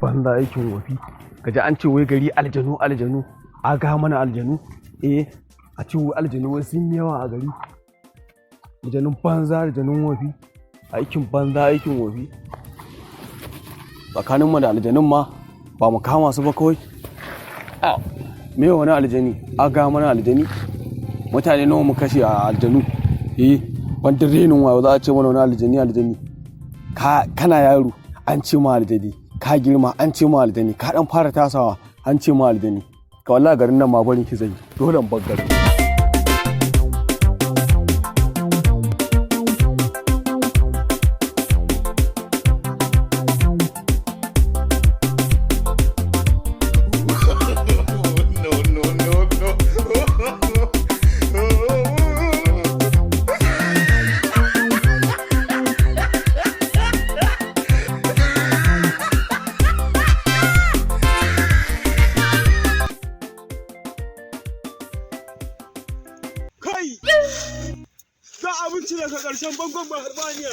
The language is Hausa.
banza aikin wofi. Kaji an ce wai gari aljanu aljanu, a ga mana aljanu, a ce wai aljanu wai sun yawa a gari. Aljanun banza aljanun wofi, aikin banza aikin wofi. Tsakaninmu da aljanun ma ba mu kama su ba kawai. Me wani aljani, a ga mana aljani. Mutane nawa mu kashe a aljanu, wanda renin wayo za a ce mana wani aljani. Kana yaro an ce ma aljani, ka girma an ce ma aljani, ka dan fara tasawa an ce ma aljani. Ka wallahi garin nan ma barin ki zai dole in bar garin. Za abinci daga ƙarshen bangon Baharbaniya.